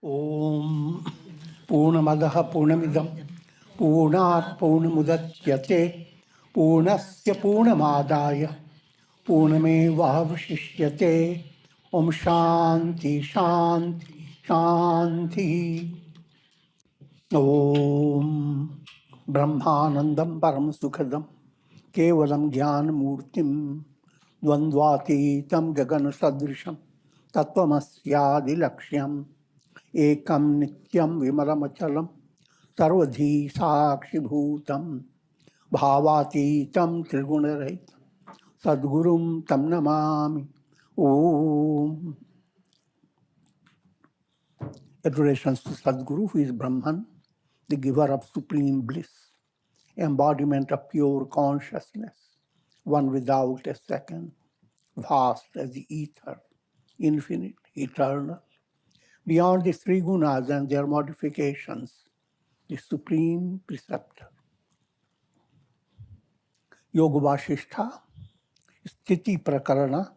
Om Purnamadaha Purnamidam Purnat Purnamudachyate Purnasya Purnamadaya Purnamevavashishyate Om Shanti Shanti Shanti Om Brahmanandam Param Sukhadam Kevalam Jnana Murtim Dvandvatitam Gagana Sadrisham Tattvamasya Laksham Ekam Nityam Vimalamachalam Sarvadhi Sakshibhutam Bhavatitam Trigunarait Sadgurum Tam Namami Om. Adorations to Sadguru, who is Brahman, the giver of supreme bliss, embodiment of pure consciousness, one without a second, vast as the ether, infinite, eternal, beyond the three gunas and their modifications, the supreme preceptor. Yoga Vasistha, Sthiti Prakarana,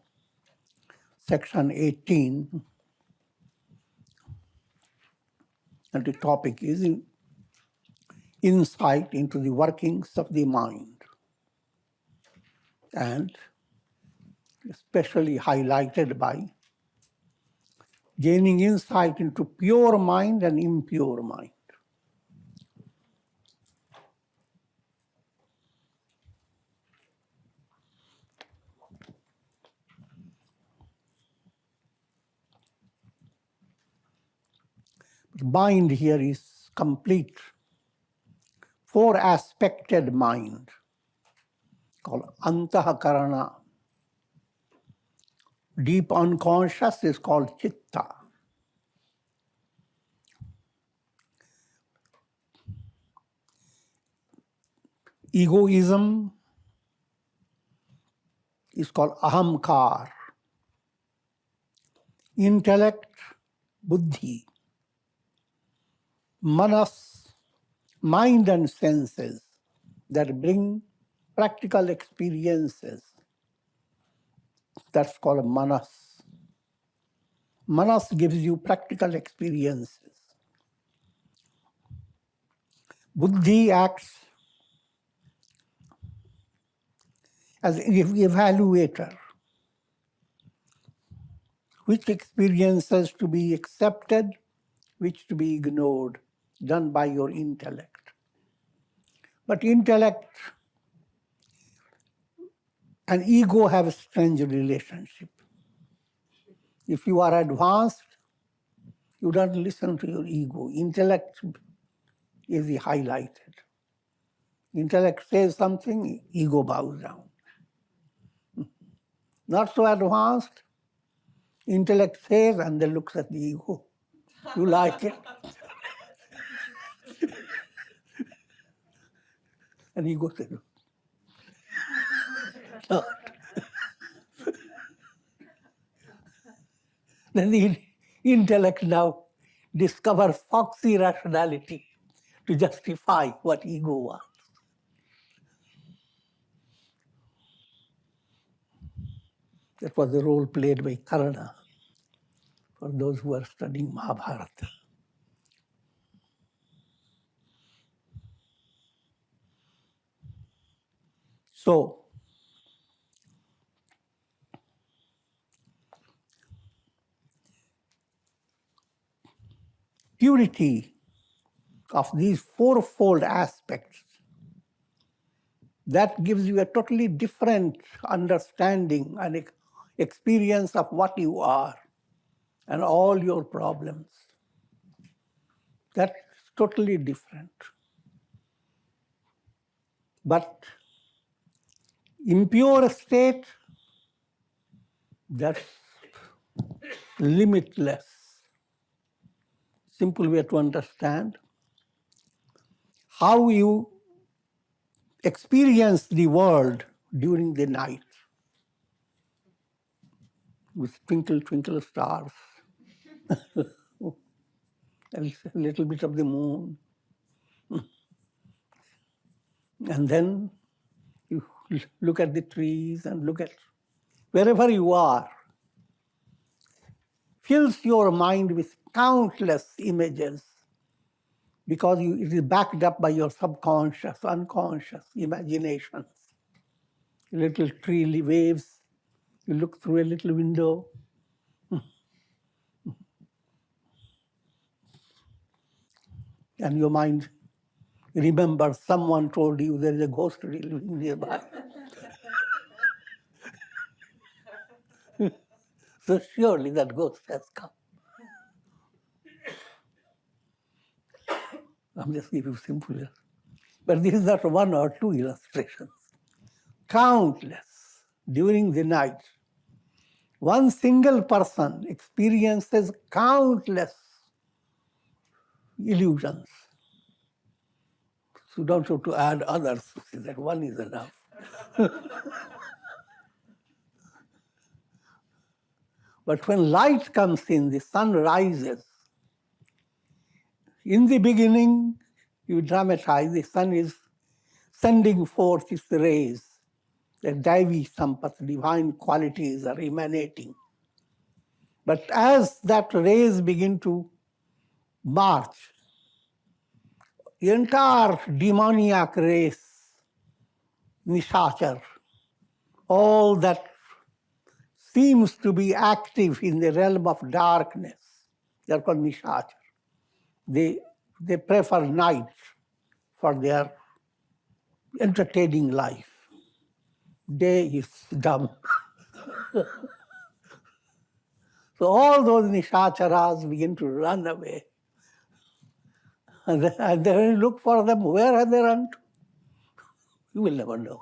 section 18, and the topic is insight into the workings of the mind, and especially highlighted by gaining insight into pure mind and impure mind. Mind here is complete, four-aspected mind called antahakarana. Deep unconscious is called chitta. Egoism is called ahamkar. Intellect, buddhi. Manas, mind and senses that bring practical experiences. That's called manas. Manas gives you practical experiences. Buddhi acts as an evaluator. Which experiences to be accepted, which to be ignored, done by your intellect. But intellect and ego have a strange relationship. If you are advanced, you don't listen to your ego. Intellect is the highlighted. Intellect says something, ego bows down. Not so advanced, intellect says and then looks at the ego. You like it? And ego says, no. Then the intellect now discovers foxy rationality to justify what ego wants. That was the role played by Karna for those who are studying Mahabharata. So, purity of these fourfold aspects, that gives you a totally different understanding and experience of what you are and all your problems. That's totally different. But impure state, that's limitless. Simple way to understand how you experience the world during the night with twinkle, twinkle stars and a little bit of the moon. And then you look at the trees and look at wherever you are, fills your mind with countless images because it is backed up by your subconscious, unconscious imaginations. Little tree waves, you look through a little window. And your mind remembers someone told you there is a ghost living nearby. So surely that ghost has come. I'm just giving you simple. But this is not one or two illustrations. Countless during the night. One single person experiences countless illusions. So don't have to add others. That one is enough. But when light comes in, the sun rises. In the beginning, you dramatize, the sun is sending forth its rays. The Daivi Sampat, divine qualities are emanating. But as that rays begin to march, the entire demoniac race, Nishachar, all that seems to be active in the realm of darkness, they are called Nishachar. They prefer night for their entertaining life. Day is dumb. So all those Nishacharas begin to run away. And then you look for them, where have they run to? You will never know.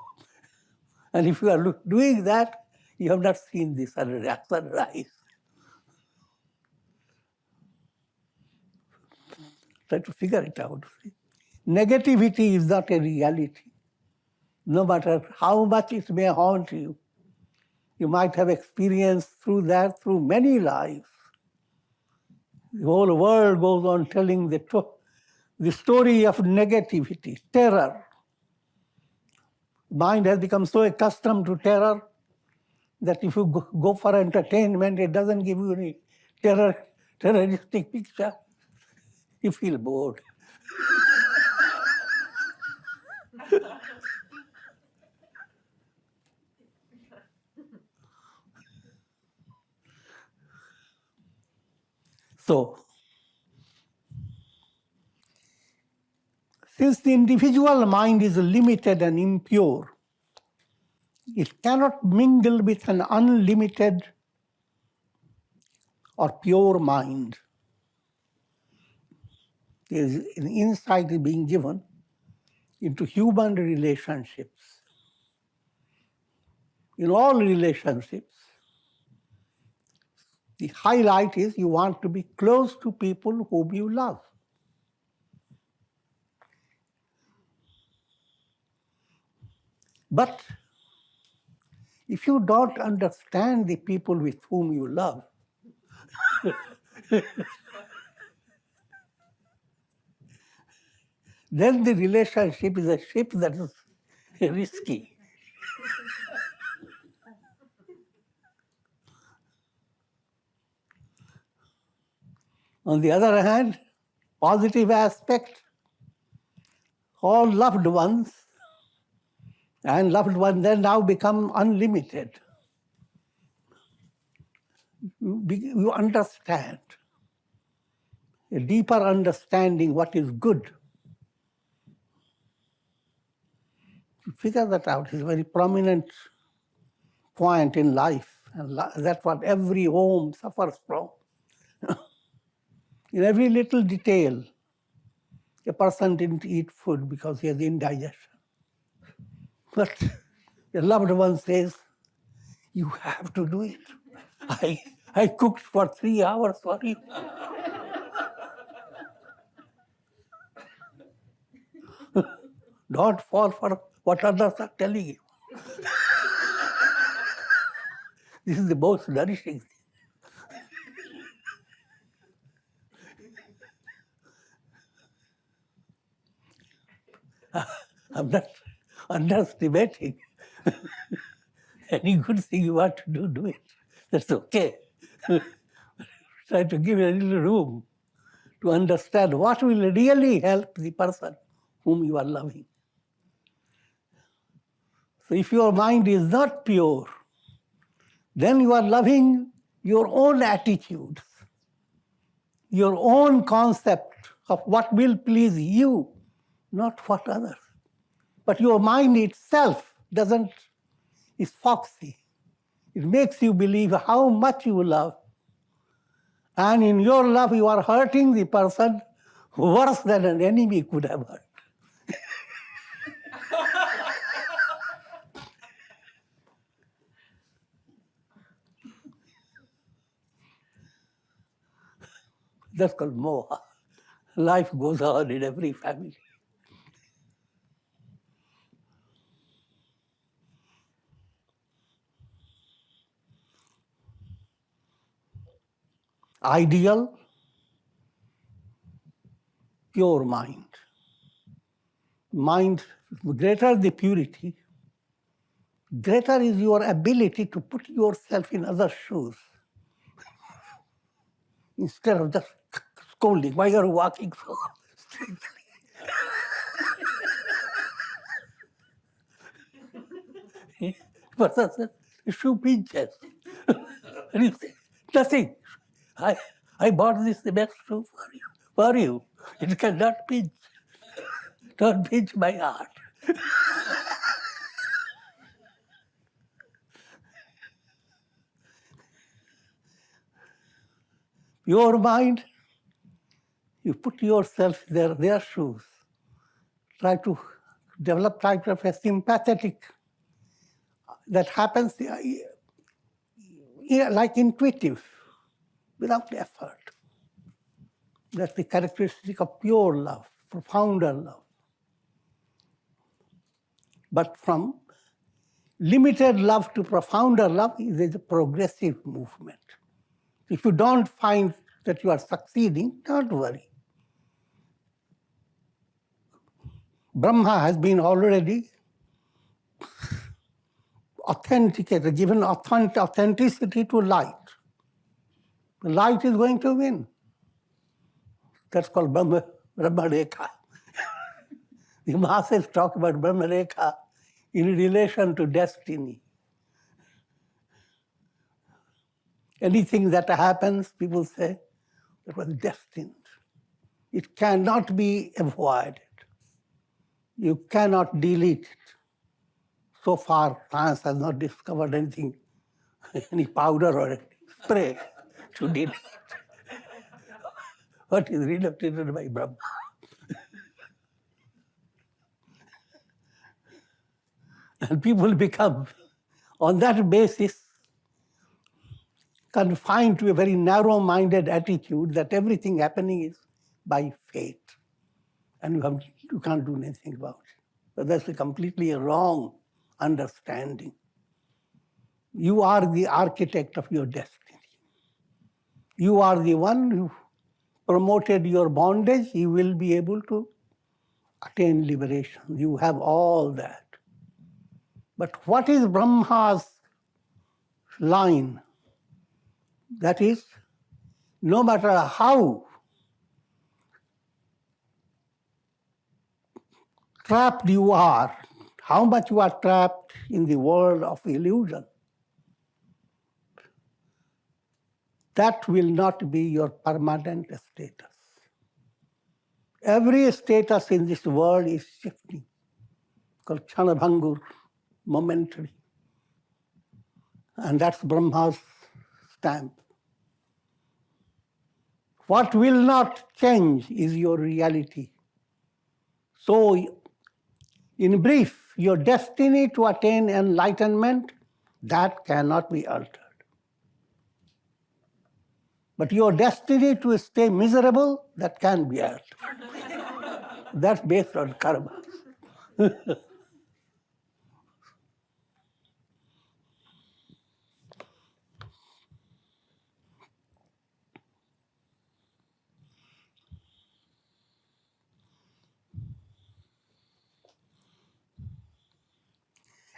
And if you are doing that, you have not seen the sunrise. Try to figure it out. Negativity is not a reality. No matter how much it may haunt you, you might have experienced through that through many lives. The whole world goes on telling the story of negativity, terror. Mind has become so accustomed to terror that if you go for entertainment, it doesn't give you any terroristic picture. You feel bored. So, since the individual mind is limited and impure, it cannot mingle with an unlimited or pure mind. There is an insight being given into human relationships. In all relationships, the highlight is you want to be close to people whom you love. But if you don't understand the people with whom you love, then the relationship is a ship that is risky. On the other hand, positive aspect, all loved ones, and loved ones then now become unlimited. You understand, a deeper understanding what is good. To figure that out is a very prominent point in life, and that's what every home suffers from. In every little detail, a person didn't eat food because he has indigestion. But a loved one says, you have to do it. I cooked for 3 hours for you. Don't fall for what others are telling you. This is the most nourishing thing. I'm not underestimating. Any good thing you want to do, do it. That's okay. Try to give a little room to understand what will really help the person whom you are loving. So if your mind is not pure, then you are loving your own attitudes, your own concept of what will please you, not what others. But your mind itself is foxy. It makes you believe how much you love. And in your love, you are hurting the person worse than an enemy could have hurt. That's called moha. Life goes on in every family. Ideal, pure mind. Mind, greater the purity, greater is your ability to put yourself in other shoes. Instead of just scolding, why are you walking so straight? Person says, shoe pinches. And you say, nothing. I bought this the best shoe for you. For you. It cannot pinch. Don't pinch my heart. Your mind, you put yourself in their shoes. Try to develop type of a sympathetic that happens like intuitive, without effort. That's the characteristic of pure love, profounder love. But from limited love to profounder love is a progressive movement. If you don't find that you are succeeding, don't worry. Brahma has been already authenticated, given authenticity to light. The light is going to win. That's called Brahma Rekha. The Mahasas talk about Brahma Rekha in relation to destiny. Anything that happens, people say, that was destined. It cannot be avoided. You cannot delete it. So far, science has not discovered anything, any powder or spray to delete what is relocated by Brahma. And people become, on that basis, confined to a very narrow-minded attitude that everything happening is by fate. And you can't do anything about it. But that's a completely wrong understanding. You are the architect of your destiny. You are the one who promoted your bondage. You will be able to attain liberation. You have all that. But what is Brahma's line? That is, no matter how trapped you are, how much you are trapped in the world of illusion, that will not be your permanent status. Every status in this world is shifting, called Kshanabhangur, momentary. And that's Brahma's stamp. What will not change is your reality. So, in brief, your destiny to attain enlightenment, that cannot be altered. But your destiny to stay miserable, that can be altered. That's based on karma.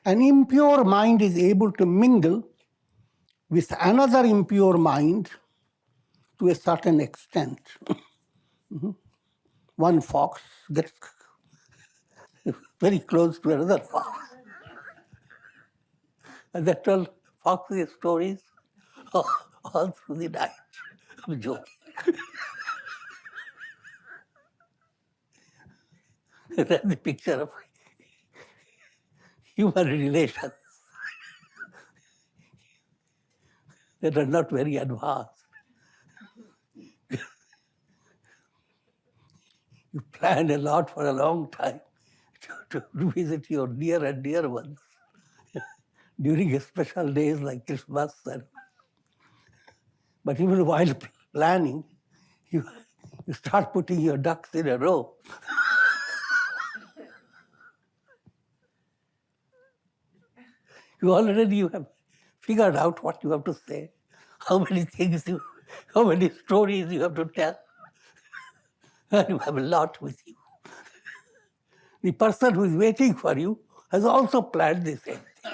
An impure mind is able to mingle with another impure mind to to a certain extent. One fox gets very close to another fox. And they tell foxy stories all through the night. I'm joking. That's the picture of human relations that are not very advanced. You plan a lot for a long time to visit your near and dear ones during special days like Christmas. But even while planning, you start putting your ducks in a row. You have figured out what you have to say, how many stories you have to tell, and you have a lot with you. The person who is waiting for you has also planned the same thing.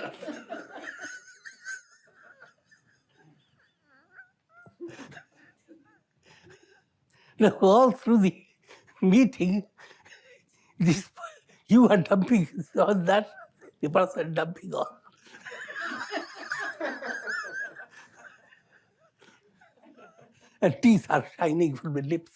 Now, all through the meeting, you are dumping on that, the person dumping on. And teeth are shining from the lips.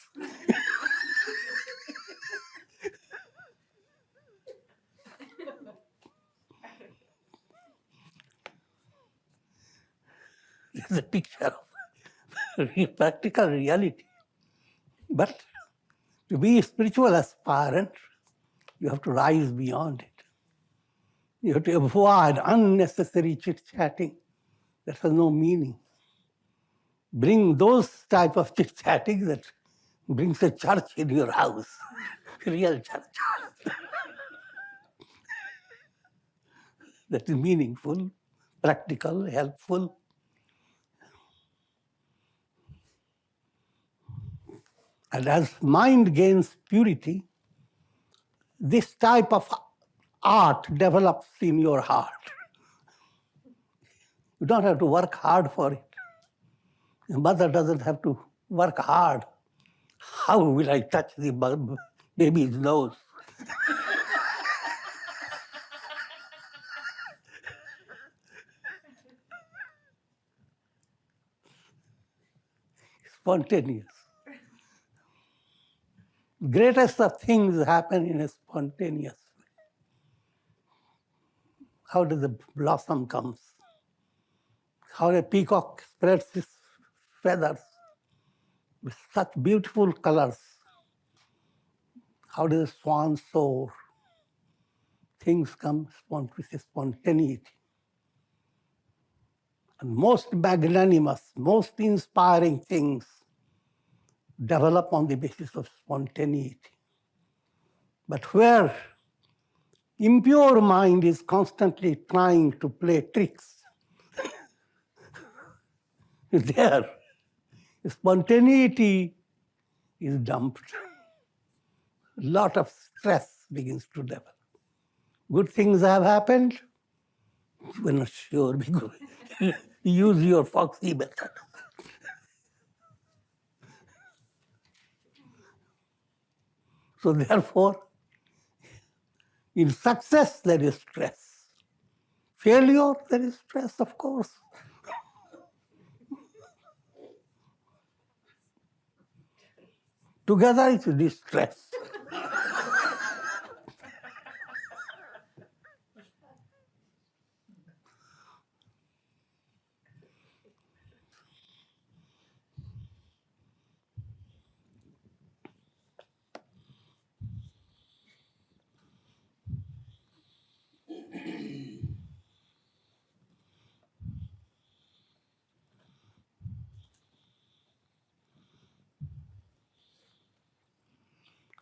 This is a picture of practical reality. But to be a spiritual aspirant, you have to rise beyond it. You have to avoid unnecessary chit-chatting that has no meaning. Bring those type of chit-chatting that brings a church in your house, real church. That is meaningful, practical, helpful. And as mind gains purity, this type of art develops in your heart. You don't have to work hard for it. The mother doesn't have to work hard. How will I touch the baby's nose? Spontaneous. Greatest of things happen in a spontaneous way. How does the blossom comes? How a peacock spreads its feathers with such beautiful colors. How does a swan soar? Things come with a spontaneity. And most magnanimous, most inspiring things develop on the basis of spontaneity. But where impure mind is constantly trying to play tricks, there spontaneity is dumped. A lot of stress begins to develop. Good things have happened, we're not sure. Use your foxy method. So therefore, in success there is stress. Failure, there is stress, of course. Together it's distress.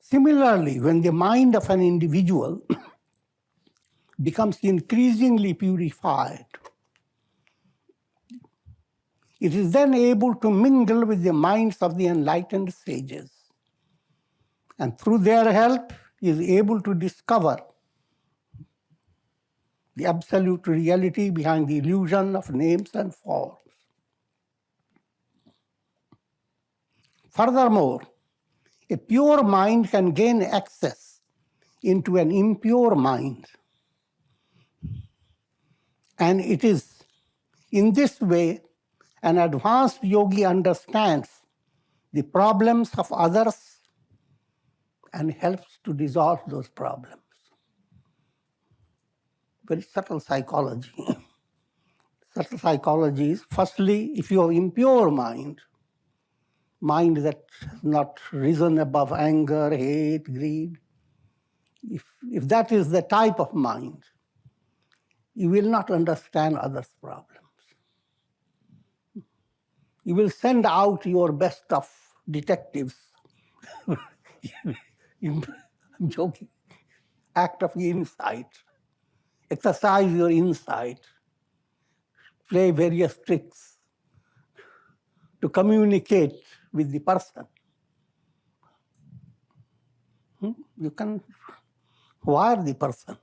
Similarly, when the mind of an individual becomes increasingly purified, it is then able to mingle with the minds of the enlightened sages, and through their help is able to discover the absolute reality behind the illusion of names and forms. Furthermore, a pure mind can gain access into an impure mind. And it is in this way an advanced yogi understands the problems of others and helps to resolve those problems. Very subtle psychology. Subtle psychology is, firstly, if you have impure mind that has not risen above anger, hate, greed, if that is the type of mind, you will not understand others' problems. You will send out your best of detectives. I'm joking. Act of insight. Exercise your insight. Play various tricks to communicate with the person. You can wire the person.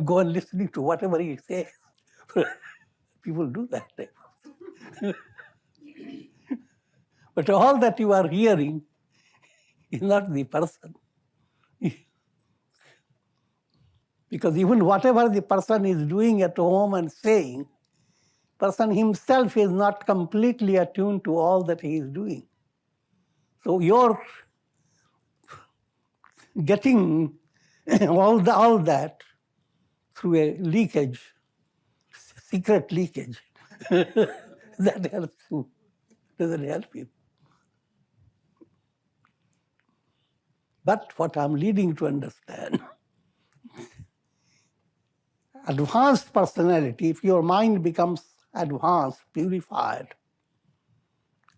Go on listening to whatever he says. People do that. But all that you are hearing is not the person. Because even whatever the person is doing at home and saying, person himself is not completely attuned to all that he is doing. So you're getting all that through a leakage, secret leakage. That helps you, doesn't help you. But what I'm leading to understand, advanced personality, if your mind becomes advanced, purified,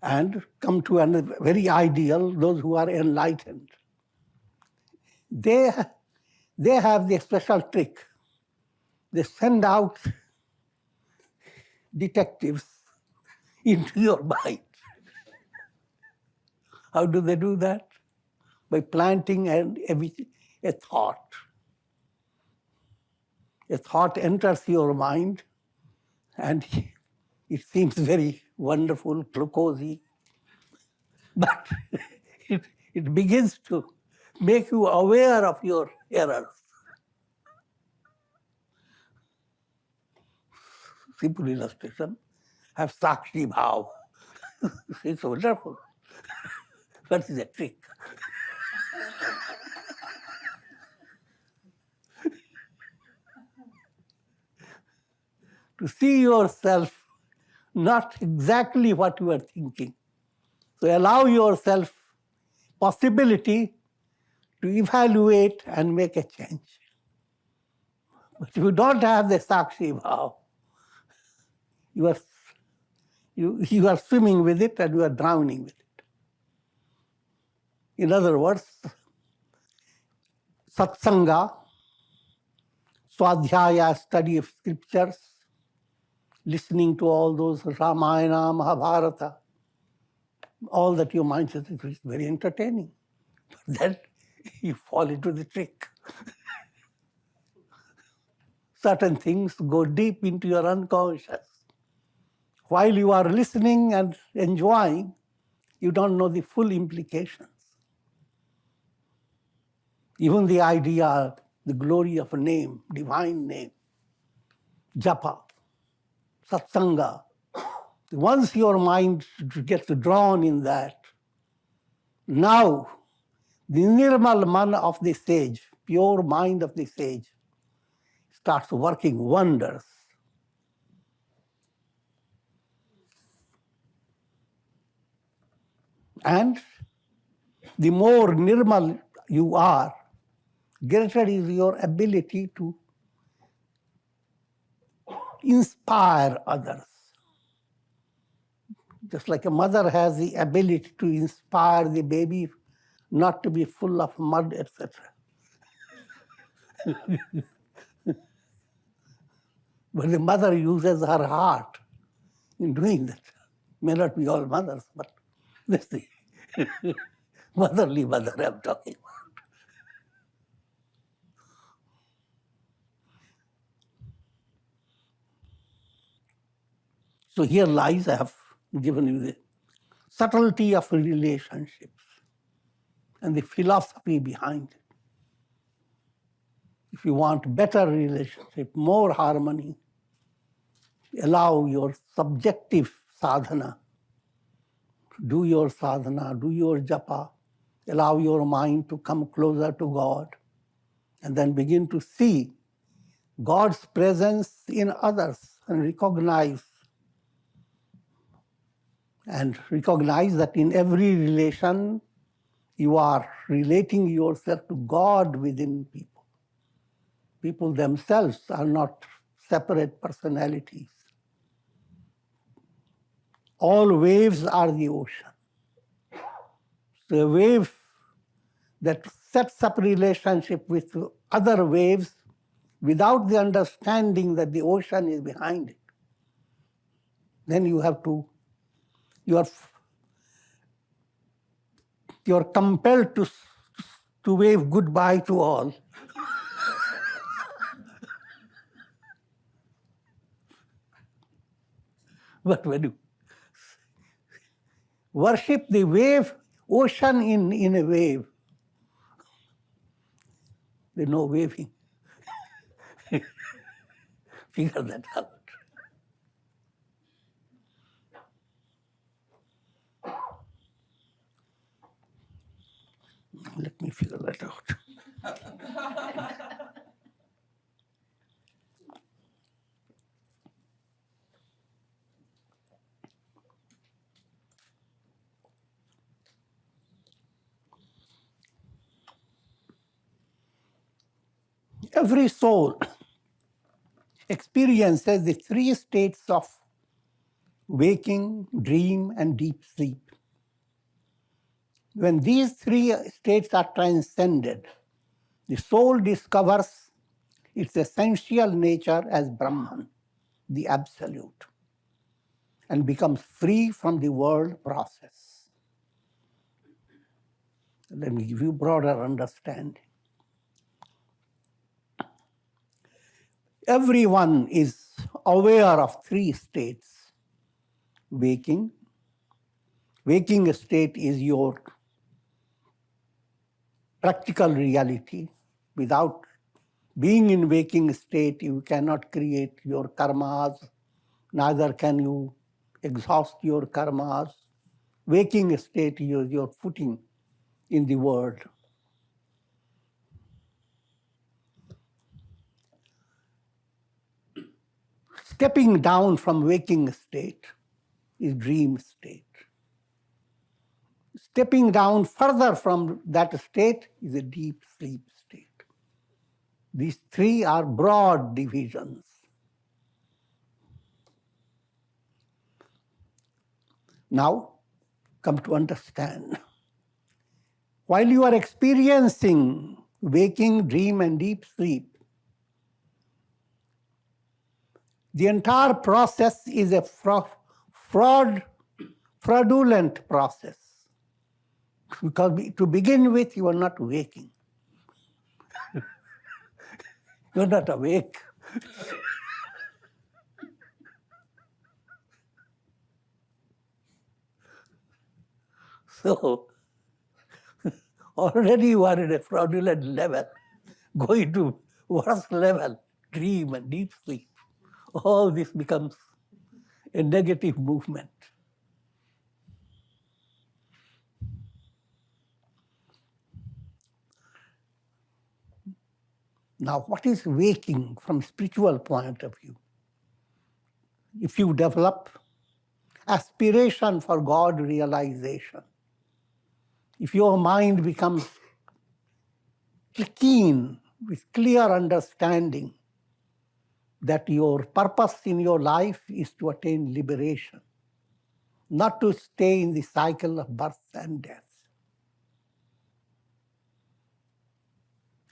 and come to a very ideal, those who are enlightened, they have the special trick. They send out detectives into your mind. How do they do that? By planting a thought. A thought enters your mind, and it seems very wonderful, cozy, but it begins to make you aware of your errors. Simple illustration, have Sakshi Bhav. It's wonderful. What is the trick? To see yourself not exactly what you are thinking. So allow yourself possibility to evaluate and make a change. But if you don't have the Sakshi Bhav, you are swimming with it and you are drowning with it. In other words, satsanga, swadhyaya, study of scriptures, listening to all those Ramayana, Mahabharata, all that your mind says is very entertaining. But then you fall into the trick. Certain things go deep into your unconscious. While you are listening and enjoying, you don't know the full implications. Even the idea, the glory of a name, divine name, japa, satsanga. Once your mind gets drawn in that, now the nirmal man of the sage, pure mind of the sage, starts working wonders. And the more nirmal you are, greater is your ability to inspire others. Just like a mother has the ability to inspire the baby not to be full of mud, etc. But the mother uses her heart in doing that. May not be all mothers, but that's the motherly mother I'm talking about. So here lies, I have given you subtlety of relationships and the philosophy behind it. If you want better relationship, more harmony, allow your subjective sadhana. Do your sadhana, do your japa, allow your mind to come closer to God, and then begin to see God's presence in others and recognize that in every relation you are relating yourself to God within people. People themselves are not separate personalities. All waves are the ocean. So a wave that sets up relationship with other waves without the understanding that the ocean is behind it, then you are compelled to wave goodbye to all. But when you worship the wave, ocean in a wave, there's no waving. Figure that out. Let me figure that out. Every soul experiences the three states of waking, dream, and deep sleep. When these three states are transcended, the soul discovers its essential nature as Brahman, the Absolute, and becomes free from the world process. Let me give you broader understanding. Everyone is aware of three states. Waking state is your practical reality. Without being in waking state, you cannot create your karmas, neither can you exhaust your karmas. Waking state is your footing in the world. Stepping down from waking state is dream state. Stepping down further from that state is a deep sleep state. These three are broad divisions. Now, come to understand. While you are experiencing waking, dream, and deep sleep, the entire process is a fraudulent process. Because to begin with, you are not waking. You are not awake. So, already you are at a fraudulent level, going to worse level, dream and deep sleep. All this becomes a negative movement. Now, what is waking from spiritual point of view? If you develop aspiration for God realization, if your mind becomes keen with clear understanding that your purpose in your life is to attain liberation, not to stay in the cycle of birth and death.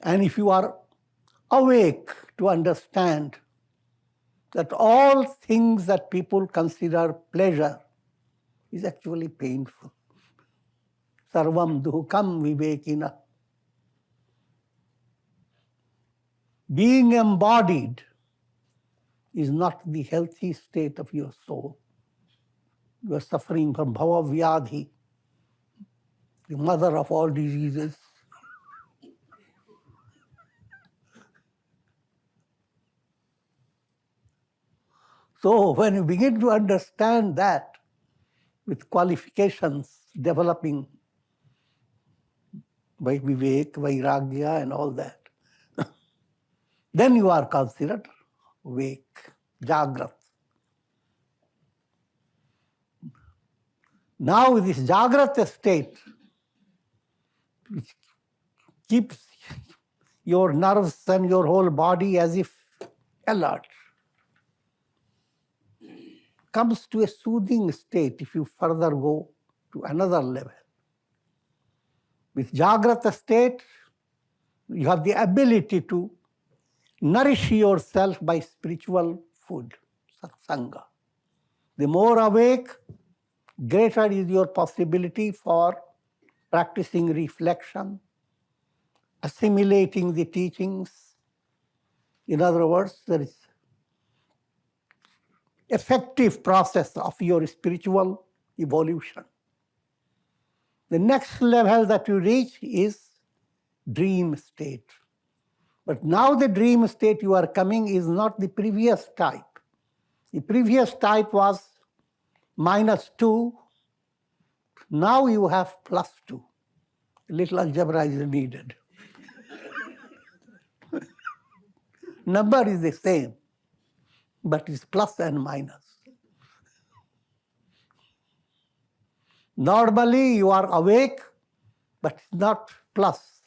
And if you are awake to understand that all things that people consider pleasure is actually painful. Sarvam duhukam vivekina. Being embodied is not the healthy state of your soul. You are suffering from bhava vyadhi, the mother of all diseases. So when you begin to understand that, with qualifications developing by vivek, vairagya and all that, then you are considered awake, jagrat. Now this jagrat state, which keeps your nerves and your whole body as if alert, comes to a soothing state if you further go to another level. With Jagrata state, you have the ability to nourish yourself by spiritual food, satsanga. The more awake, greater is your possibility for practicing reflection, assimilating the teachings. In other words, there is effective process of your spiritual evolution. The next level that you reach is dream state. But now the dream state you are coming is not the previous type. The previous type was -2. Now you have +2. A little algebra is needed. Number is the same, but it's plus and minus. Normally you are awake, but not plus,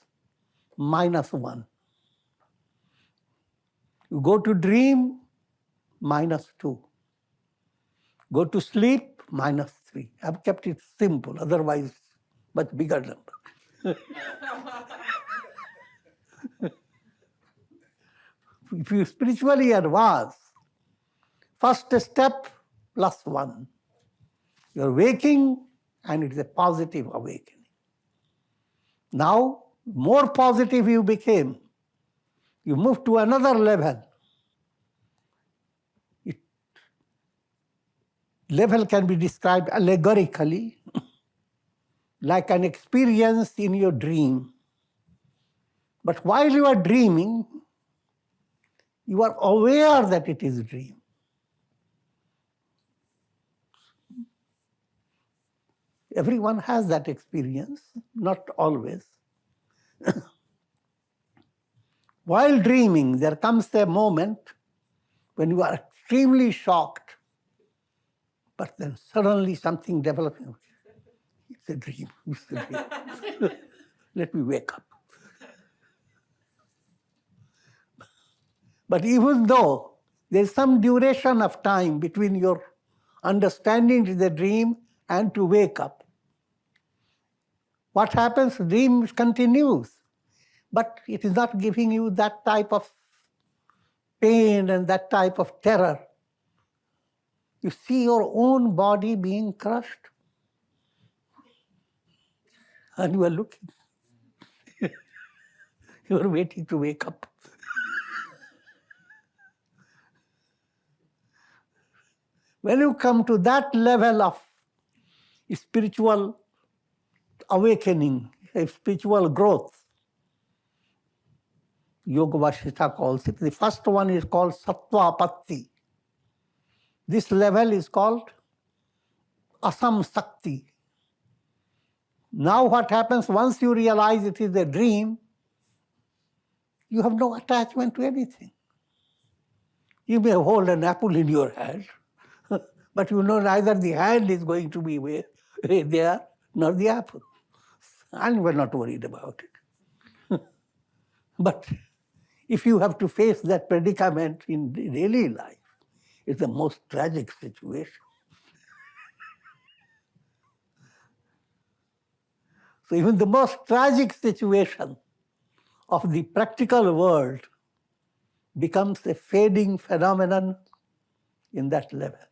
-1. You go to dream, -2. Go to sleep, -3. I've kept it simple, otherwise much bigger number. If you spiritually advance, first step, +1. You're waking, and it's a positive awakening. Now, more positive you became, you move to another level. Level can be described allegorically, like an experience in your dream. But while you are dreaming, you are aware that it is a dream. Everyone has that experience, not always. While dreaming, there comes a moment when you are extremely shocked, but then suddenly something develops. It's a dream. It's a dream. Let me wake up. But even though there's some duration of time between your understanding to the dream and to wake up, what happens? The dream continues, but it is not giving you that type of pain and that type of terror. You see your own body being crushed, and you are looking. You are waiting to wake up. When you come to that level of spiritual awakening, spiritual growth, Yoga Vasistha calls it. The first one is called Sattva-patti. This level is called Asam Sakti. Now what happens, once you realize it is a dream, you have no attachment to anything. You may hold an apple in your hand, but you know neither the hand is going to be there, nor the apple. And we're not worried about it. But if you have to face that predicament in daily life, it's the most tragic situation. So even the most tragic situation of the practical world becomes a fading phenomenon in that level.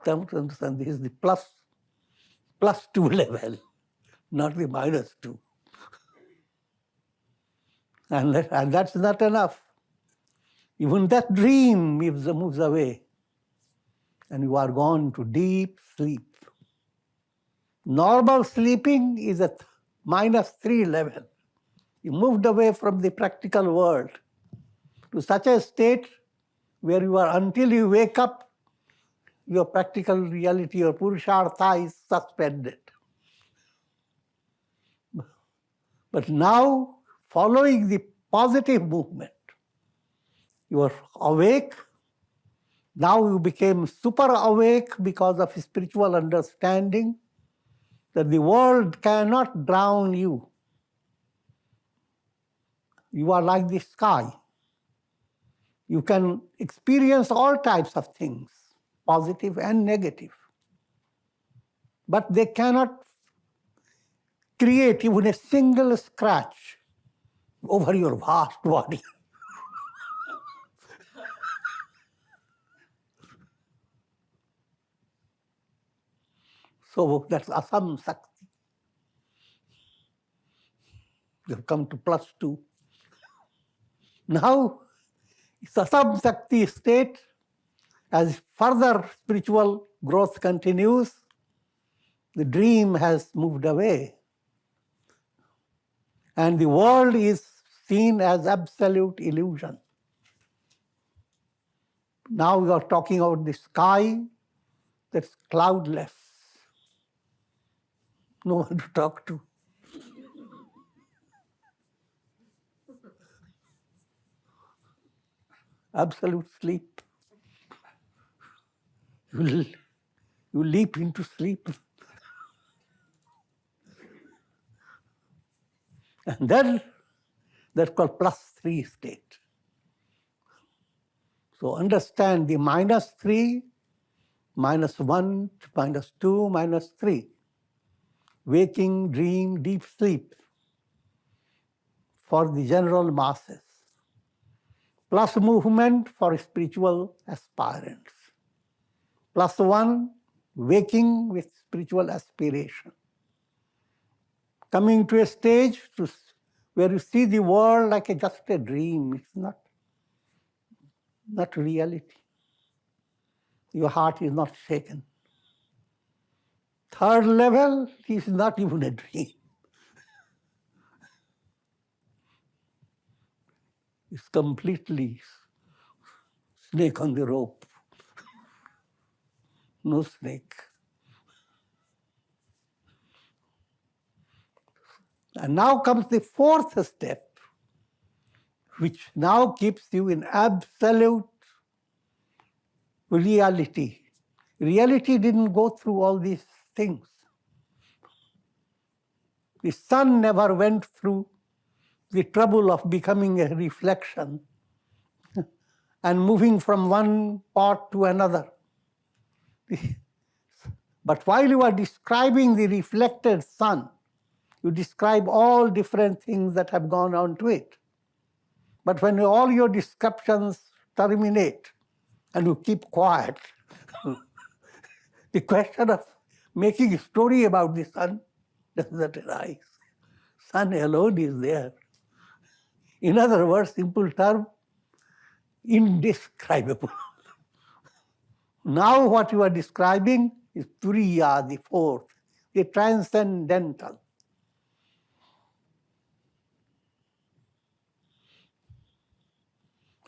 Come to understand, this is the +2 level, not the -2. And that's not enough. Even that dream moves away. and you are gone to deep sleep. Normal sleeping is at -3 level. You moved away from the practical world to such a state where you are, until you wake up, your practical reality, your purushartha is suspended. But now, following the positive movement, you are awake. Now you became super awake because of spiritual understanding that the world cannot drown you. You are like the sky. You can experience all types of things, positive and negative. But they cannot create even a single scratch over your vast body. So that's Asam Sakti. You have come to +2. Now, Asam Sakti state, as further spiritual growth continues, the dream has moved away. And the world is seen as absolute illusion. Now we are talking about the sky that's cloudless. No one to talk to. Absolute sleep. You leap into sleep. And then that's called +3 state. So understand the -3, -1, -2, -3. Waking, dream, deep sleep for the general masses. Plus movement for spiritual aspirants. +1, waking with spiritual aspiration. Coming to a stage where you see the world like just a dream. It's not reality. Your heart is not shaken. Third level is not even a dream. It's completely snake on the rope. No snake. And now comes the fourth step, which now keeps you in absolute reality. Reality didn't go through all these things. The sun never went through the trouble of becoming a reflection and moving from one part to another. But while you are describing the reflected sun, you describe all different things that have gone on to it. But when all your descriptions terminate and you keep quiet, the question of making a story about the sun does not arise. Sun alone is there. In other words, simple term, indescribable. Now what you are describing is Turiya, the fourth, the transcendental.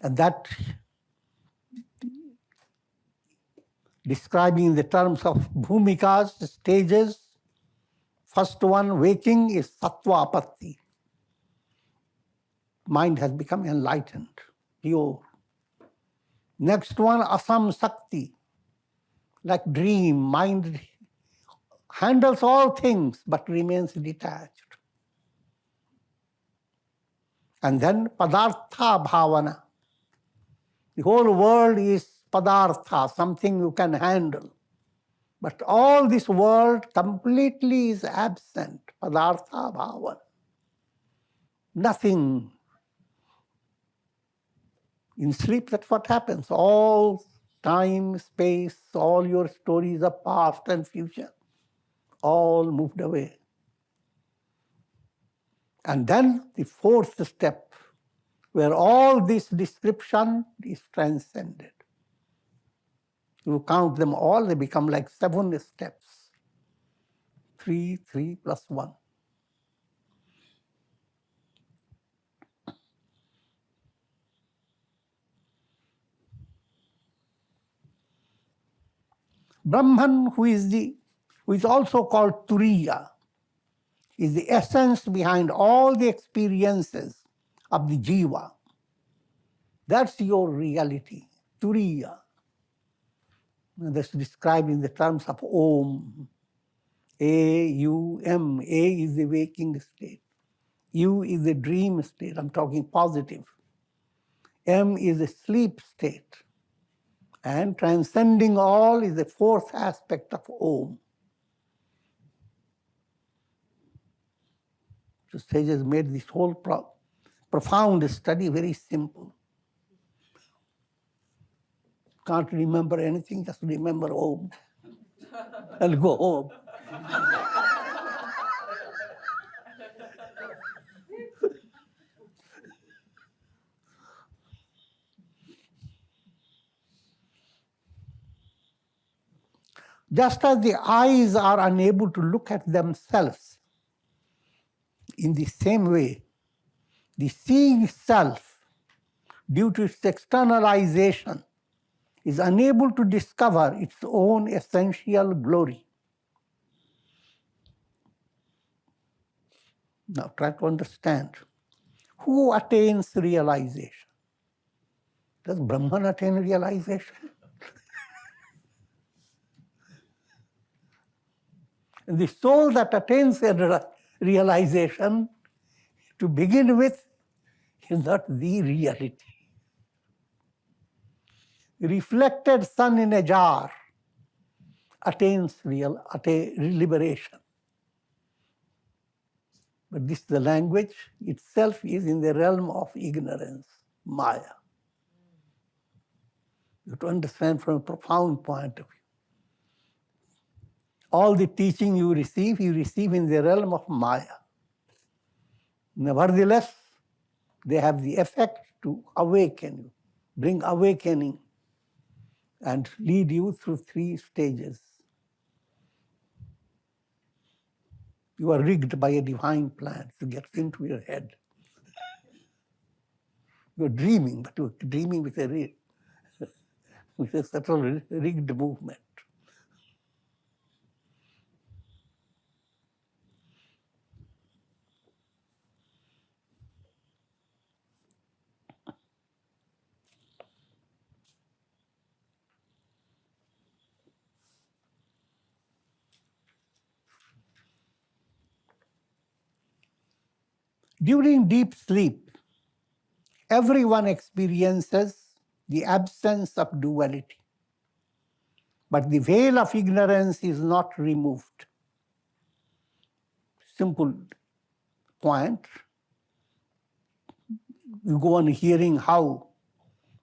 And that, describing the terms of bhumikas, stages, first one, waking, is sattva apatti. Mind has become enlightened, pure. Next one, asam sakti, like dream, mind handles all things but remains detached. And then padartha bhavana. The whole world is padartha, something you can handle. But all this world completely is absent, padartha bhavana. Nothing. In sleep, that's what happens. All time, space, all your stories of past and future, all moved away. And then the fourth step, where all this description is transcended. You count them all, they become like 7 steps. 3, 3 plus 1. Brahman, who is also called Turiya, is the essence behind all the experiences of the jiva. That's your reality, Turiya. That's described in the terms of Om. A-U-M. A is the waking state. U is the dream state. I'm talking positive. M is the sleep state. And transcending all is the 4th aspect of Om. The sages made this whole profound study very simple. Can't remember anything, just remember Om. And go home. Just as the eyes are unable to look at themselves, in the same way, the seeing self, due to its externalization, is unable to discover its own essential glory. Now try to understand. Who attains realization? Does Brahman attain realization? And the soul that attains realization, to begin with, is not the reality. Reflected sun in a jar attains liberation. But the language itself is in the realm of ignorance, Maya. You have to understand from a profound point of view. All the teaching you receive in the realm of Maya. Nevertheless, they have the effect to awaken you, bring awakening, and lead you through 3 stages. You are rigged by a divine plan to get into your head. You're dreaming, but you're dreaming with a subtle rigged movement. During deep sleep, everyone experiences the absence of duality. But the veil of ignorance is not removed. Simple point. You go on hearing how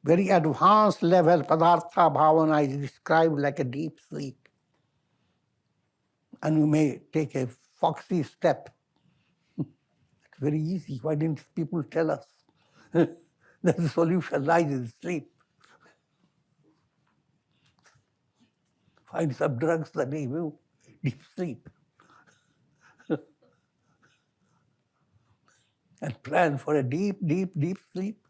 very advanced level padartha bhavana is described like a deep sleep. And you may take a foxy step. It's very easy. Why didn't people tell us that the solution lies in sleep? Find some drugs that give you deep sleep. And plan for a deep, deep, deep sleep.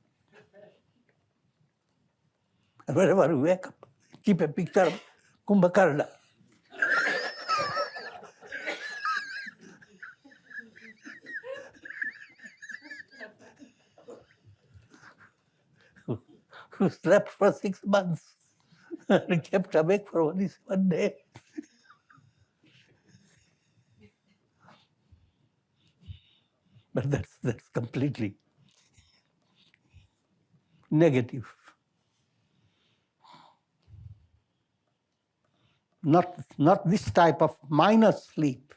And whenever you wake up, keep a picture of Kumbhakarna. Who slept for 6 months and kept awake for only 1 day. But that's completely negative. Not this type of minus sleep.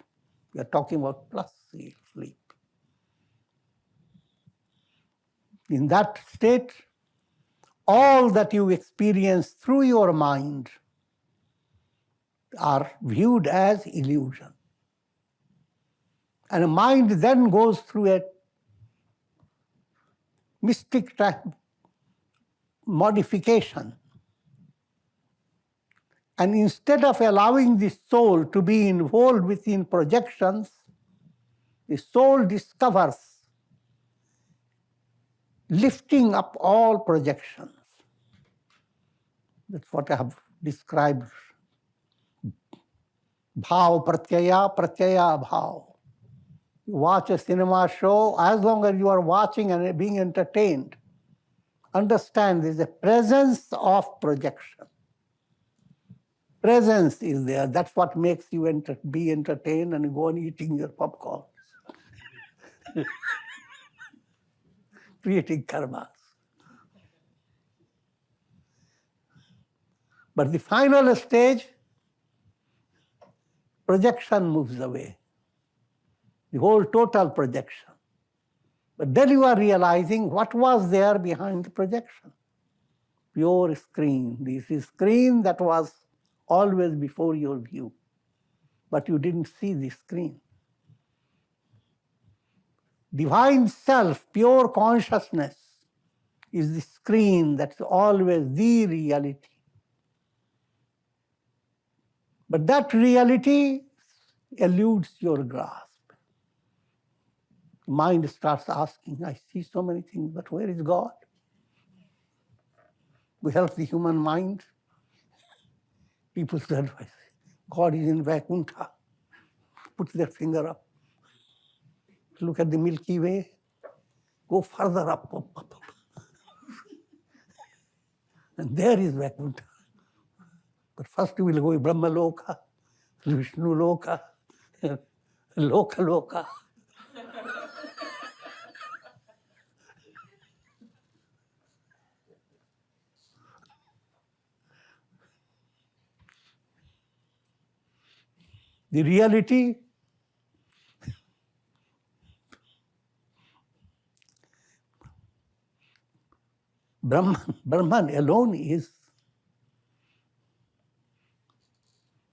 We are talking about plus sleep. In that state, all that you experience through your mind are viewed as illusion. And a mind then goes through a mystic type modification. And instead of allowing the soul to be involved within projections, the soul discovers lifting up all projections. That's what I have described. Bhav pratyaya, pratyaya bhav. You watch a cinema show, as long as you are watching and being entertained, understand there is a presence of projection. Presence is there. That's what makes you be entertained and go on eating your popcorn, creating karmas. But the final stage, projection moves away. The whole total projection. But then you are realizing what was there behind the projection. Pure screen. This is screen that was always before your view. But you didn't see the screen. Divine self, pure consciousness, is the screen that's always the reality. But that reality eludes your grasp. Mind starts asking, I see so many things, but where is God? We help the human mind. People said, God is in Vaikuntha. Put their finger up. Look at the Milky Way. Go further up. And there is Vaikuntha. But first you will go Brahma Loka, Vishnu Loka, Loka Loka. The reality, Brahman alone is.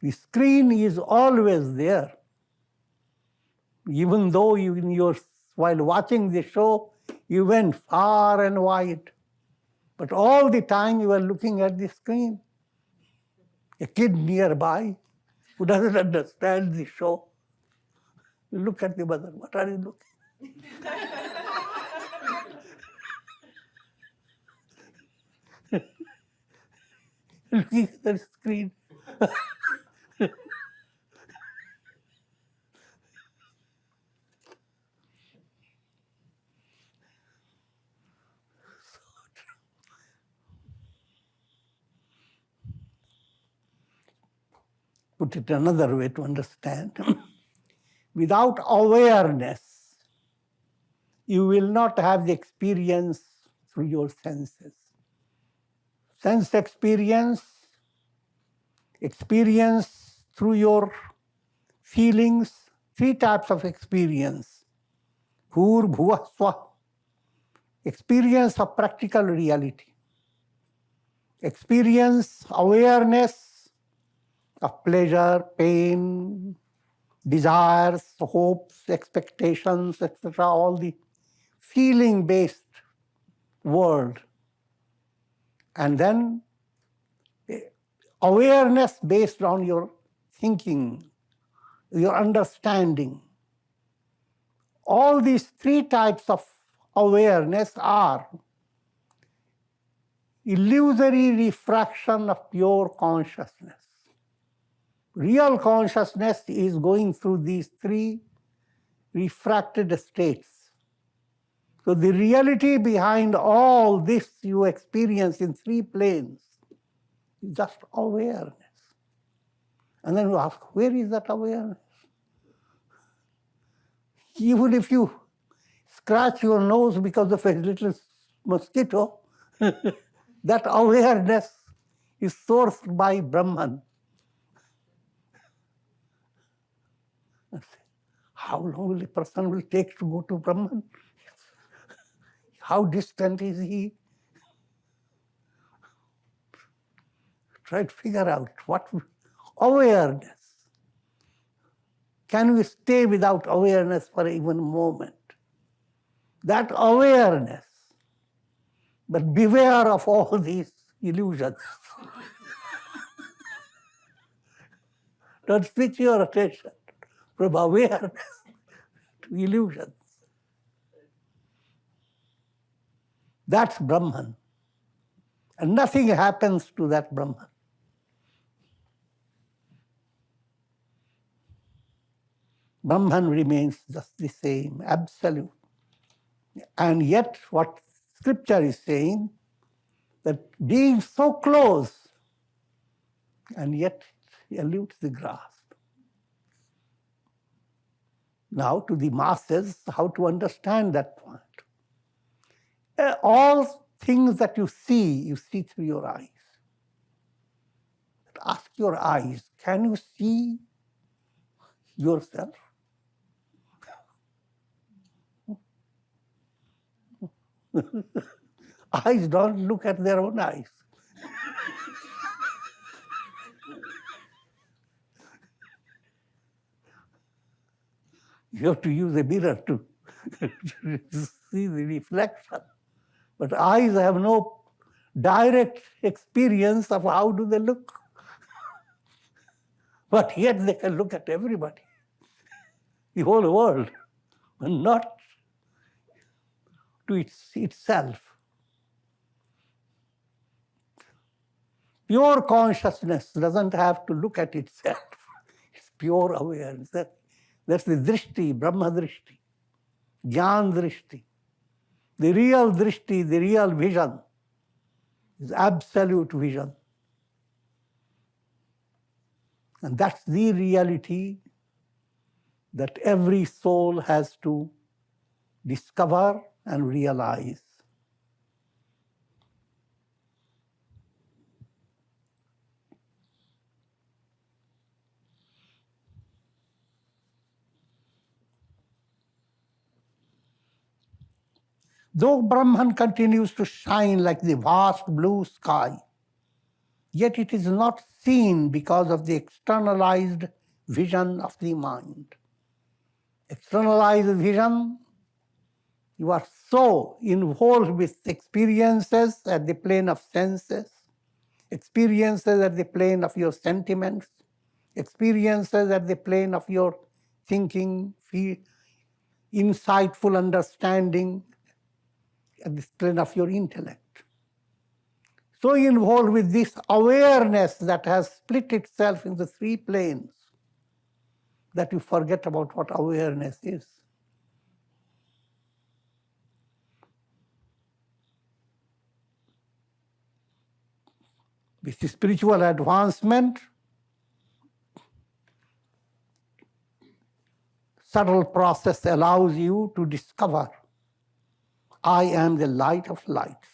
The screen is always there. Even though while watching the show, you went far and wide. But all the time you are looking at the screen. A kid nearby who doesn't understand the show, you look at the mother, what are you looking? Looking at the screen. Put it another way to understand. Without awareness, you will not have the experience through your senses. Sense experience through your feelings, three types of experience. Bhur, bhuva, swa. Experience of practical reality. Experience, awareness of pleasure, pain, desires, hopes, expectations, etc., all the feeling-based world. And then awareness based on your thinking, your understanding. All these three types of awareness are illusory refraction of pure consciousness. Real consciousness is going through these three refracted states. So the reality behind all this you experience in three planes is just awareness. And then you ask, where is that awareness? Even if you scratch your nose because of a little mosquito, that awareness is sourced by Brahman. How long will a person will take to go to Brahman? How distant is he? Try to figure out what awareness. Can we stay without awareness for even a moment? That awareness. But beware of all these illusions. Don't switch your attention from awareness to illusions. That's Brahman. And nothing happens to that Brahman. Brahman remains just the same, absolute. And yet what scripture is saying, that being so close, and yet it eludes the grasp. Now to the masses, how to understand that point. All things that you see through your eyes. Ask your eyes, can you see yourself? Eyes don't look at their own eyes. You have to use a mirror to see the reflection. But eyes have no direct experience of how do they look. But yet they can look at everybody, the whole world, and not to itself. Pure consciousness doesn't have to look at itself. It's pure awareness. That's the drishti, Brahma drishti, Jnana drishti. The real drishti, the real vision is absolute vision. And that's the reality that every soul has to discover and realize. Though Brahman continues to shine like the vast blue sky, yet it is not seen because of the externalized vision of the mind. Externalized vision, you are so involved with experiences at the plane of senses, experiences at the plane of your sentiments, experiences at the plane of your thinking, insightful understanding, at the plane of your intellect. So involved with this awareness that has split itself into three planes that you forget about what awareness is. With spiritual advancement, subtle process allows you to discover, I am the light of lights.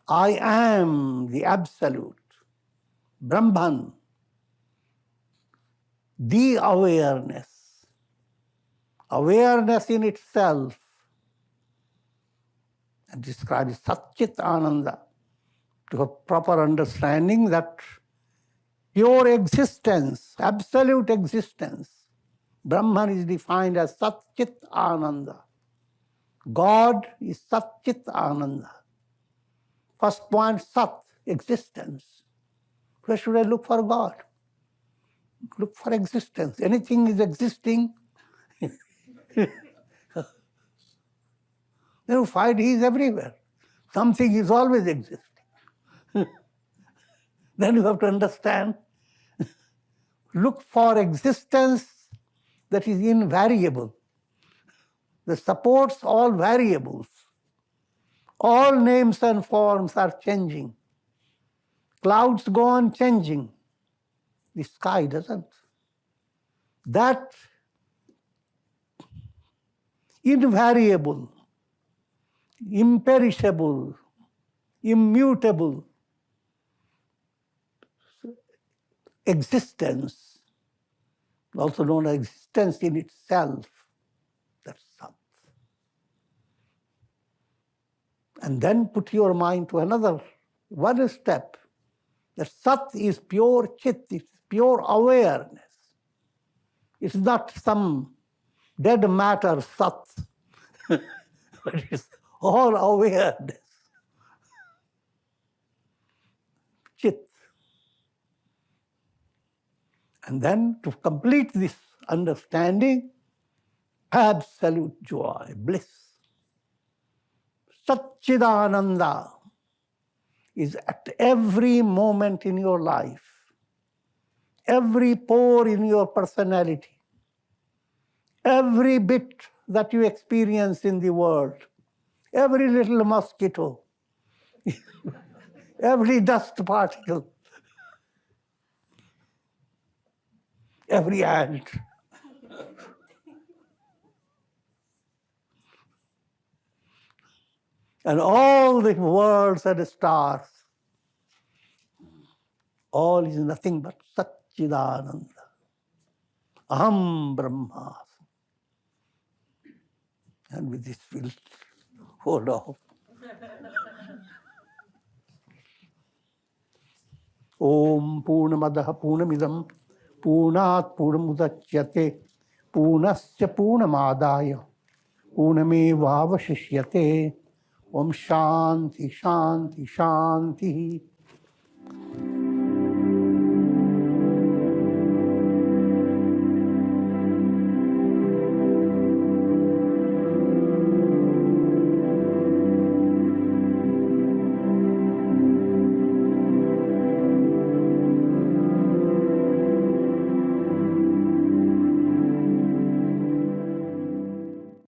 I am the absolute, Brahman, the awareness. Awareness in itself, and describes Satchit Ananda, to have proper understanding that pure existence, absolute existence, Brahman is defined as Satchit Ananda. God is Satchit Ananda. First point, Sat, existence. Where should I look for God? Look for existence. Anything is existing, then you find He is everywhere. Something is always existing. Then you have to understand, look for existence that is invariable, that supports all variables. All names and forms are changing. Clouds go on changing. The sky doesn't. That invariable, imperishable, immutable existence, also known as existence in itself, that's Sat. And then put your mind to another one step. The Sat is pure Chit, it's pure awareness. It's not some dead matter Sat, but it's all awareness. Chit. And then to complete this understanding, absolute joy, bliss. Satchidananda is at every moment in your life, every pore in your personality, every bit that you experience in the world, every little mosquito, every dust particle, every ant. And all the worlds and stars, all is nothing but Satchidananda. Aham Brahmasmi. And with this we'll hold off. Om Purnamadaha Purnamidam Purnat Purnamudachyate Purnasya Purnamadaya Purnamevavashishyate. Om Shanti Shanti Shanti.